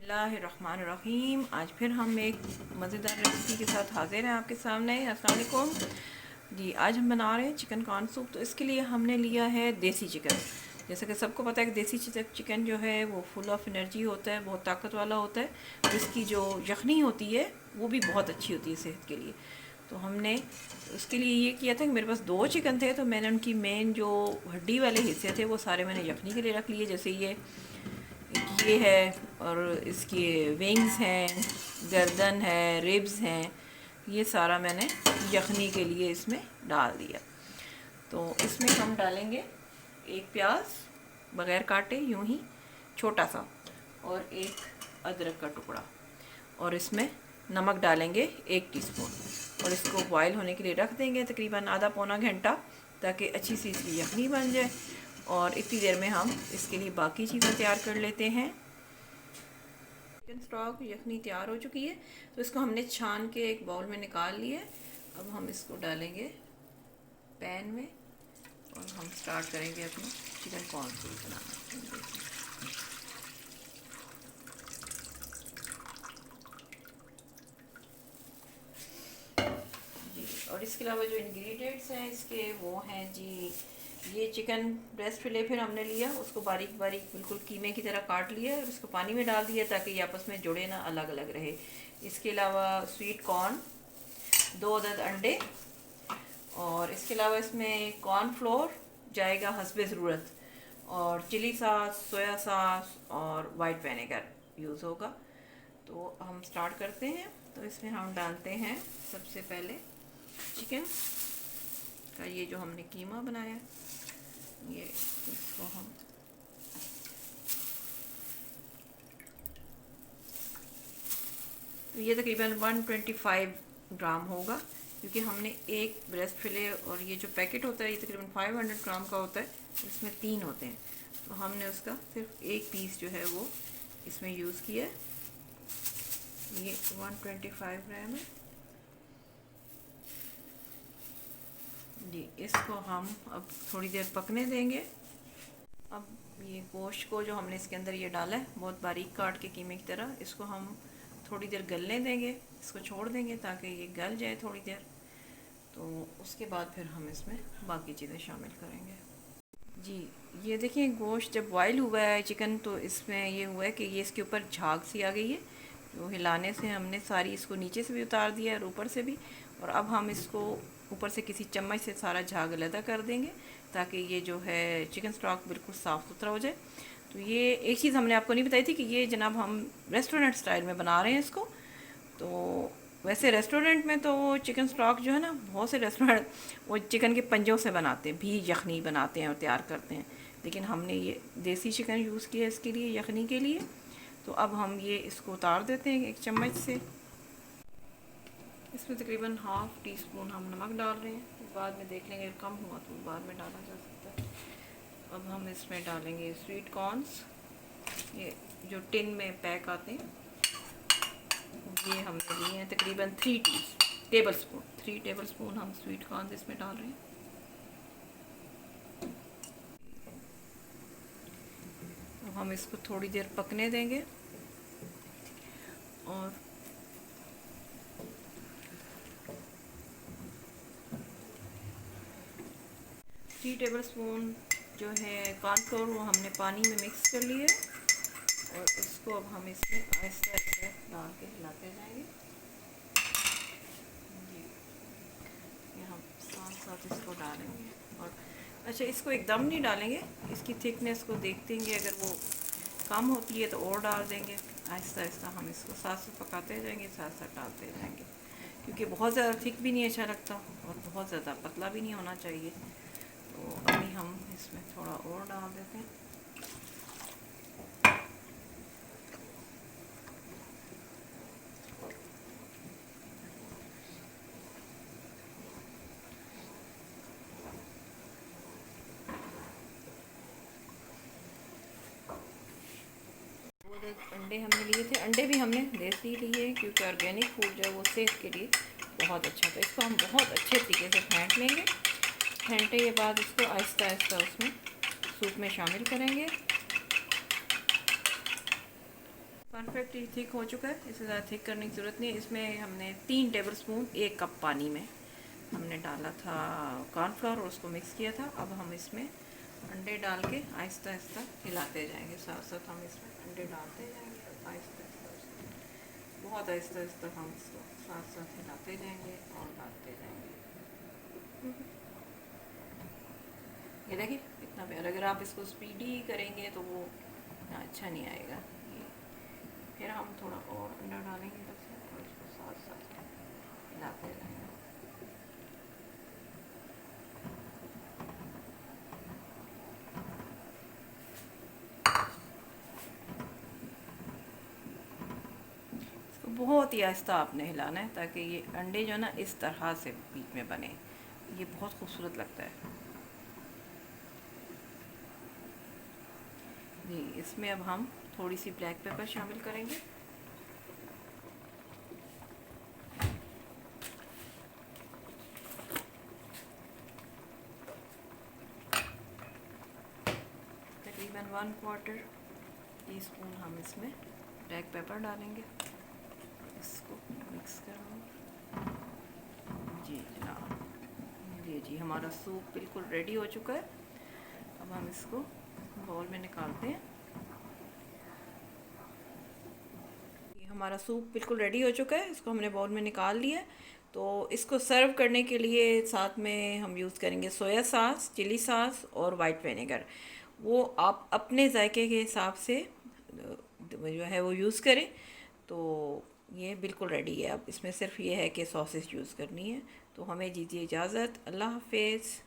बिस्मिल्लाहिर्रहमानिर्रहीम। आज फिर हम एक मज़ेदार रेसिपी के साथ हाजिर हैं आपके सामने। अस्सलाम वालेकुम जी। आज हम बना रहे हैं चिकन कॉर्न सूप। तो इसके लिए हमने लिया है देसी चिकन। जैसे कि सबको पता है कि देसी चिकन जो है वो फुल ऑफ एनर्जी होता है, बहुत ताकत वाला होता है। इसकी जो यखनी होती है वो भी बहुत अच्छी होती है सेहत के लिए। तो हमने उसके लिए ये किया था कि मेरे पास 2 चिकन थे, तो मैंने उनकी मेन जो हड्डी वाले हिस्से थे वो सारे मैंने यखनी के लिए रख लिए। जैसे ये है, और इसकी विंग्स हैं, गर्दन है, रिब्स हैं, ये सारा मैंने यखनी के लिए इसमें डाल दिया। तो इसमें हम डालेंगे एक प्याज बग़ैर काटे यूं ही छोटा सा, और एक अदरक का टुकड़ा, और इसमें नमक डालेंगे 1 टीस्पून, और इसको बॉईल होने के लिए रख देंगे तकरीबन आधा पौना घंटा, ताकि अच्छी सी इसकी यखनी बन जाए। और इतनी देर में हम इसके लिए बाकी चीज़ें तैयार कर लेते हैं। चिकन स्टॉक यखनी तैयार हो चुकी है, तो इसको हमने छान के एक बाउल में निकाल लिया है। अब हम इसको डालेंगे पैन में, और हम स्टार्ट करेंगे अपना चिकन कॉर्न सूप बनाना। जी, और इसके अलावा जो इंग्रेडिएंट्स हैं इसके वो हैं जी, ये चिकन ब्रेस्ट फिले फिर हमने लिया, उसको बारीक बारीक बिल्कुल कीमे की तरह काट लिया, और उसको पानी में डाल दिया ताकि ये आपस में जुड़े ना, अलग अलग रहे। इसके अलावा स्वीट कॉर्न, 2 अदद अंडे, और इसके अलावा इसमें कॉर्न फ्लोर जाएगा हस्बे ज़रूरत, और चिली सॉस, सोया सॉस और वाइट विनेगर यूज़ होगा। तो हम स्टार्ट करते हैं। तो इसमें हम डालते हैं सबसे पहले चिकन का ये जो हमने कीमा बनाया, ये इसको हम तो ये तकरीबन 125 ग्राम होगा, क्योंकि हमने एक ब्रेस्ट फिले, और ये जो पैकेट होता है ये तकरीबन 500 ग्राम का होता है, इसमें 3 होते हैं, तो हमने उसका सिर्फ एक पीस जो है वो इसमें यूज़ किया है। ये 125 ग्राम है जी। इसको हम अब थोड़ी देर पकने देंगे। अब ये गोश्त को जो हमने इसके अंदर ये डाला है बहुत बारीक काट के कीमे की तरह, इसको हम थोड़ी देर गलने देंगे, इसको छोड़ देंगे ताकि ये गल जाए थोड़ी देर। तो उसके बाद फिर हम इसमें बाकी चीज़ें शामिल करेंगे जी। ये देखिए, गोश्त जब बॉयल हुआ है चिकन, तो इसमें ये हुआ है कि ये इसके ऊपर झाग सी आ गई है, जो हिलाने से हमने सारी इसको नीचे से भी उतार दिया है और ऊपर से भी। और अब हम इसको ऊपर से किसी चम्मच से सारा झाग अलग कर देंगे, ताकि ये जो है चिकन स्टॉक बिल्कुल साफ़ सुथरा हो जाए। तो ये एक चीज़ हमने आपको नहीं बताई थी कि ये जनाब हम रेस्टोरेंट स्टाइल में बना रहे हैं इसको। तो वैसे रेस्टोरेंट में तो वो चिकन स्टॉक जो है ना, बहुत से रेस्टोरेंट वो चिकन के पंजों से बनाते हैं, भी यखनी बनाते हैं और तैयार करते हैं, लेकिन हमने ये देसी चिकन यूज़ किया इसके लिए, यखनी के लिए। तो अब हम ये इसको उतार देते हैं एक चम्मच से। इसमें तकरीबन ½ टीस्पून हम नमक डाल रहे हैं, बाद में देख लेंगे कम हुआ तो बाद में डाला जा सकता है। अब हम इसमें डालेंगे स्वीट कॉर्नस, ये जो टिन में पैक आते हैं, ये हमने लिए हैं तकरीबन 3 टेबल स्पून हम स्वीट कॉर्न इसमें डाल रहे हैं। तो हम इसको थोड़ी देर पकने देंगे, और थ्री टेबल स्पून जो है कॉर्नफ्लोर वो हमने पानी में मिक्स कर लिए, और इसको अब हम इसमें आहिस्ता आहिस्ता डाल के हिलाते जाएंगे जी। ये हम साथ साथ इसको डालेंगे, और अच्छा, इसको एकदम नहीं डालेंगे, इसकी थिकनेस को देखते हैं, अगर वो कम होती है तो और डाल देंगे। आहिस्ता आहिस्ता हम इसको साथ साथ पकाते जाएंगे, साथ साथ डालते जाएंगे, क्योंकि बहुत ज़्यादा थिक भी नहीं अच्छा लगता और बहुत ज़्यादा पतला भी नहीं होना चाहिए। तो अभी हम इसमें थोड़ा और डाल देते हैं। अंडे हमने लिए थे, अंडे भी हमने देसी लिए क्योंकि ऑर्गेनिक फूड जो है वो सेहत के लिए बहुत अच्छा था। इसको हम बहुत अच्छे तरीके से फेंट लेंगे। फेंटे के बाद इसको आहिस्ता आहिस्ता उसमें सूप में शामिल करेंगे। परफेक्टली थिक हो चुका है, इससे ज़्यादा थिक करने की ज़रूरत नहीं है। इसमें हमने 3 टेबलस्पून 1 कप पानी में हमने डाला था कॉर्नफ्लोर और उसको मिक्स किया था। अब हम इसमें अंडे डाल के आहिस्ता आहिस्ता हिलाते जाएंगे, साथ साथ हम इसमें अंडे डालते जाएंगे आहिस्ता आहिस्ता, बहुत आहिस्ता आहिस्ता हम इसको साथ साथ हिलाते जाएंगे और डालते जाएंगे। ये देखिए इतना प्यारा। अगर आप इसको स्पीडी करेंगे तो वो अच्छा नहीं आएगा। फिर हम थोड़ा और अंडा डालेंगे बस, और इसको साथ साथ हिलाते रहेंगे। इसको बहुत ही आहिस्ता आपने हिलाना है ताकि ये अंडे जो ना इस तरह से बीच में बने, ये बहुत खूबसूरत लगता है जी। इसमें अब हम थोड़ी सी ब्लैक पेपर शामिल करेंगे। तकरीबन 1/4 टीस्पून हम इसमें ब्लैक पेपर डालेंगे। इसको मिक्स करो जी जनाब। जी हमारा सूप बिल्कुल रेडी हो चुका है। अब हम इसको बाउल में निकालते हैं। ये हमारा सूप बिल्कुल रेडी हो चुका है, इसको हमने बाउल में निकाल लिया है। तो इसको सर्व करने के लिए साथ में हम यूज़ करेंगे सोया सॉस, चिली सॉस और वाइट विनेगर। वो आप अपने जायके के हिसाब से जो है वो यूज़ करें। तो ये बिल्कुल रेडी है। अब इसमें सिर्फ ये है कि सॉसेस यूज़ करनी है। तो हमें दीजिए इजाज़त। अल्लाह हाफिज़।